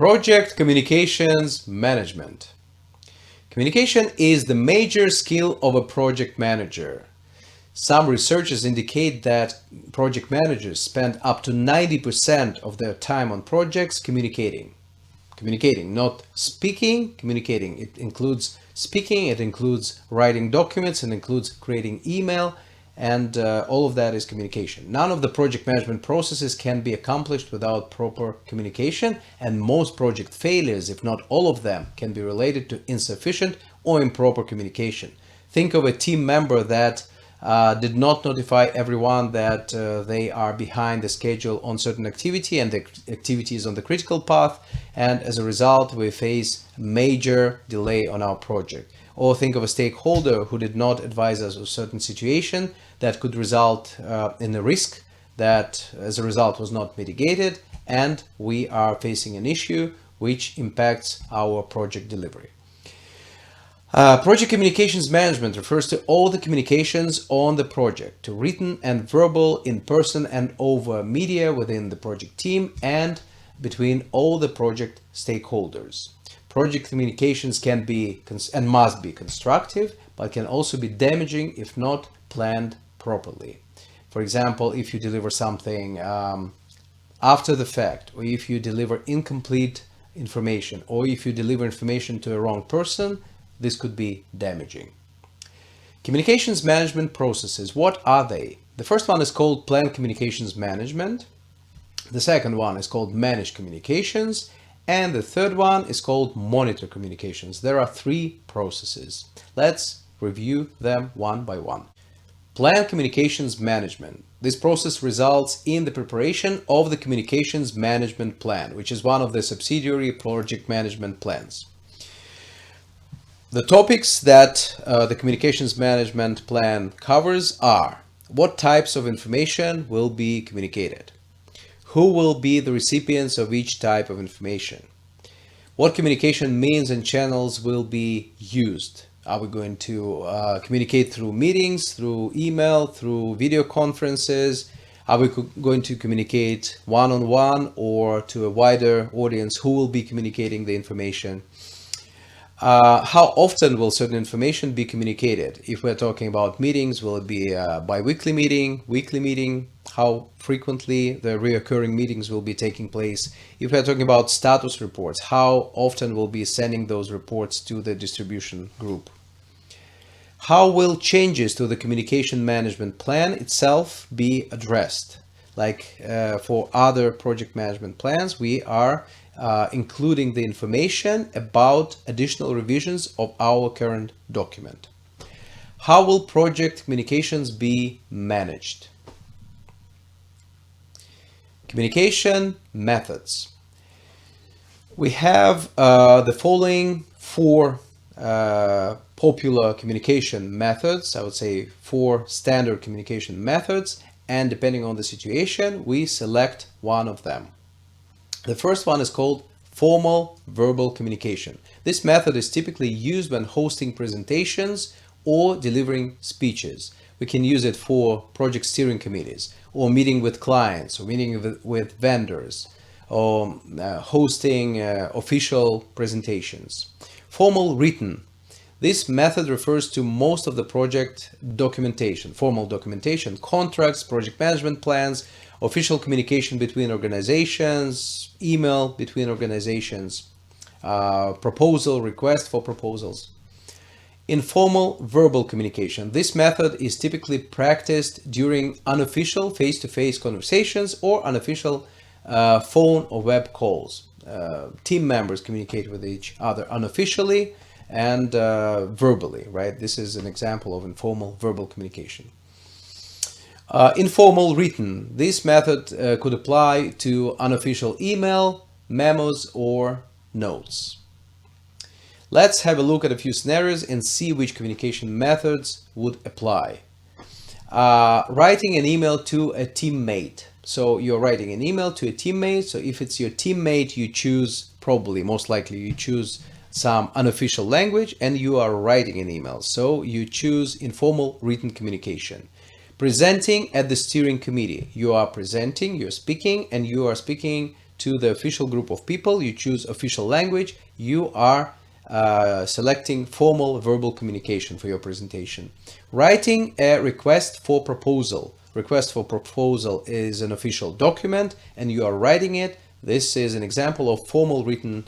Project communications management. Communication is the major skill of a project manager. Some researchers indicate that project managers spend up to 90% of their time on projects communicating. Communicating, not speaking, communicating. It includes speaking, it includes writing documents, it includes creating email, and all of that is communication. None of the project management processes can be accomplished without proper communication, and most project failures, if not all of them, can be related to insufficient or improper communication. Think of a team member that did not notify everyone that they are behind the schedule on certain activity and the activity is on the critical path, and as a result we face major delay on our project. Or think of a stakeholder who did not advise us of a certain situation that could result in a risk that as a result was not mitigated, and we are facing an issue which impacts our project delivery. Project communications management refers to all the communications on the project, to written and verbal, in person and over media within the project team and between all the project stakeholders. Project communications can be and must be constructive, but can also be damaging if not planned properly. For example, if you deliver something after the fact, or if you deliver incomplete information, or if you deliver information to a wrong person, this could be damaging. Communications management processes, what are they? The first one is called planned communications management. The second one is called managed communications. And the third one is called monitor communications. There are three processes. Let's review them one by one. Planned communications management. This process results in the preparation of the communications management plan, which is one of the subsidiary project management plans. The topics that the communications management plan covers are: what types of information will be communicated? Who will be the recipients of each type of information? What communication means and channels will be used? Are we going to communicate through meetings, through email, through video conferences? Are we going to communicate one-on-one or to a wider audience? Who will be communicating the information? How often will certain information be communicated? If we're talking about meetings, will it be a bi-weekly meeting, weekly meeting? How frequently the reoccurring meetings will be taking place? If we're talking about status reports, how often will be sending those reports to the distribution group? How will changes to the communication management plan itself be addressed? Like for other project management plans, we are including the information about additional revisions of our current document. How will project communications be managed? Communication methods. We have the following four popular communication methods. I would say four standard communication methods, and depending on the situation, we select one of them. The first one is called formal verbal communication. This method is typically used when hosting presentations or delivering speeches. We can use it for project steering committees, or meeting with clients, or meeting with vendors, or hosting official presentations. Formal written. This method refers to most of the project documentation, formal documentation, contracts, project management plans, official communication between organizations, email between organizations, proposal, request for proposals. Informal verbal communication. This method is typically practiced during unofficial face-to-face conversations or unofficial phone or web calls. Team members communicate with each other unofficially and verbally, right? This is an example of informal verbal communication. Informal written. This method could apply to unofficial email, memos, or notes. Let's have a look at a few scenarios and see which communication methods would apply. Writing an email to a teammate. So you're writing an email to a teammate. So if it's your teammate, you choose, probably, most likely, you choose some unofficial language and you are writing an email. So you choose informal written communication. Presenting at the steering committee. You are presenting, you're speaking, and you are speaking to the official group of people. You choose official language. You are selecting formal verbal communication for your presentation. Writing a request for proposal. Request for proposal is an official document and you are writing it. This is an example of formal written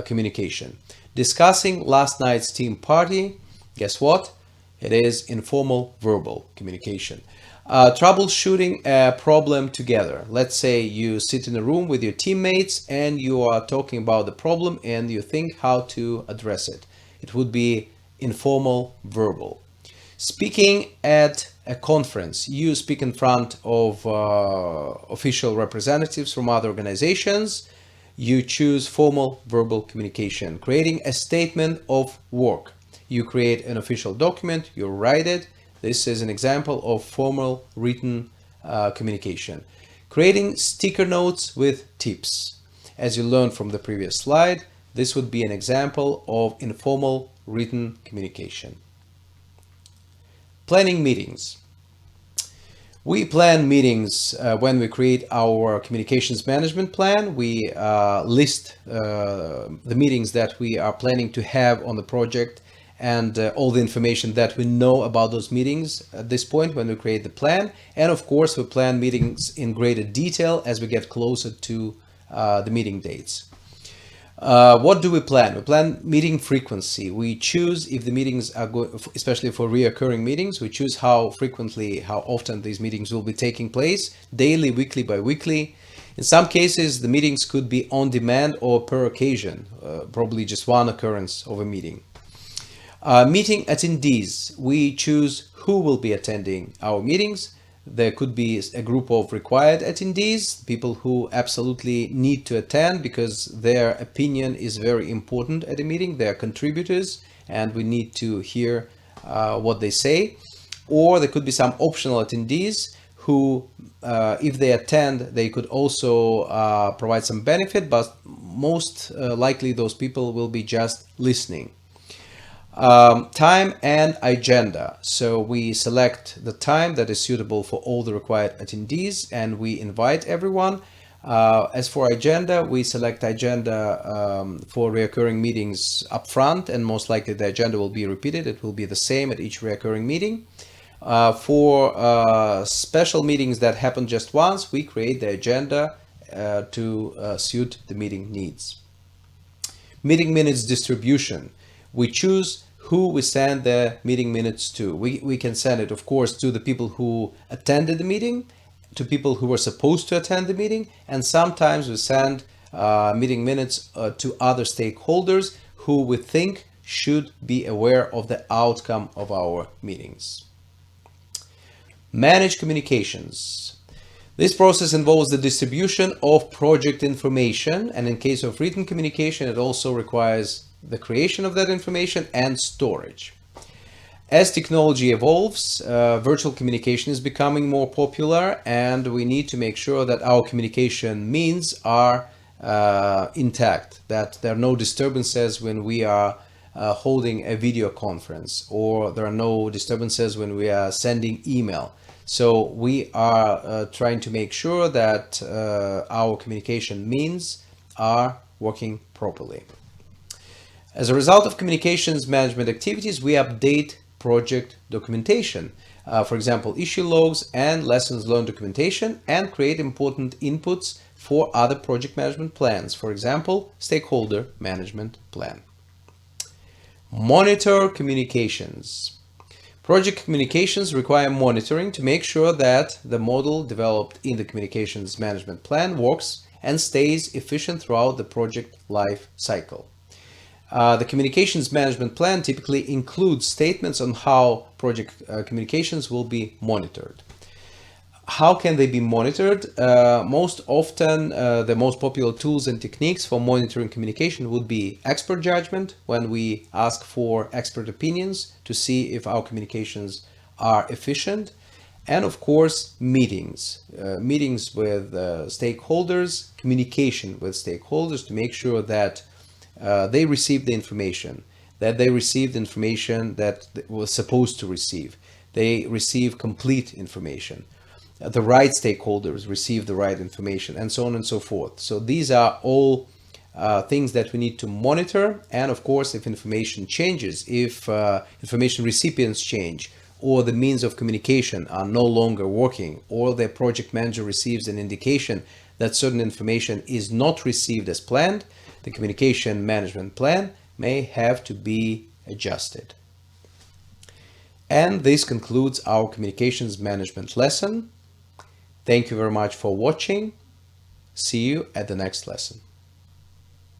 communication. Discussing last night's team party. Guess what? It is informal verbal communication. Troubleshooting a problem together. Let's say you sit in a room with your teammates and you are talking about the problem and you think how to address it. It would be informal verbal. Speaking at a conference. You speak in front of official representatives from other organizations. You choose formal verbal communication. Creating a statement of work. You create an official document, you write it. This is an example of formal written communication. Creating sticker notes with tips. As you learned from the previous slide, this would be an example of informal written communication. Planning meetings. We plan meetings when we create our communications management plan. We list the meetings that we are planning to have on the project and all the information that we know about those meetings at this point when we create the plan. And of course, we plan meetings in greater detail as we get closer to the meeting dates. What do we plan? We plan meeting frequency. We choose if the meetings are going, especially for reoccurring meetings, we choose how frequently, how often these meetings will be taking place, daily, weekly, bi-weekly. In some cases, the meetings could be on demand or per occasion, probably just one occurrence of a meeting. Meeting attendees. We choose who will be attending our meetings. There could be a group of required attendees, people who absolutely need to attend because their opinion is very important at a meeting. They are contributors and we need to hear what they say. Or there could be some optional attendees who, if they attend, they could also provide some benefit, but most likely those people will be just listening. Time and agenda. So we select the time that is suitable for all the required attendees and we invite everyone. As for agenda, we select agenda for recurring meetings up front and most likely the agenda will be repeated. It will be the same at each recurring meeting. For special meetings that happen just once, we create the agenda to suit the meeting needs. Meeting minutes distribution. We choose who we send the meeting minutes to. We can send it, of course, to the people who attended the meeting, to people who were supposed to attend the meeting, and sometimes we send meeting minutes to other stakeholders who we think should be aware of the outcome of our meetings. Manage communications. This process involves the distribution of project information, and in case of written communication, it also requires the creation of that information and storage. As technology evolves, virtual communication is becoming more popular and we need to make sure that our communication means are intact, that there are no disturbances when we are holding a video conference or there are no disturbances when we are sending email. So we are trying to make sure that our communication means are working properly. As a result of communications management activities, we update project documentation, for example, issue logs and lessons learned documentation, and create important inputs for other project management plans, for example, stakeholder management plan. Monitor communications. Project communications require monitoring to make sure that the model developed in the communications management plan works and stays efficient throughout the project life cycle. The communications management plan typically includes statements on how project communications will be monitored. How can they be monitored? Most often, the most popular tools and techniques for monitoring communication would be expert judgment, when we ask for expert opinions to see if our communications are efficient. And of course, meetings with stakeholders, communication with stakeholders to make sure that they receive the information, that they received information that was supposed to receive. They receive complete information. the right stakeholders receive the right information, and so on and so forth. So these are all things that we need to monitor. And of course, if information changes, if information recipients change, or the means of communication are no longer working, or the project manager receives an indication that certain information is not received as planned, the communication management plan may have to be adjusted. And this concludes our communications management lesson. Thank you very much for watching. See you at the next lesson.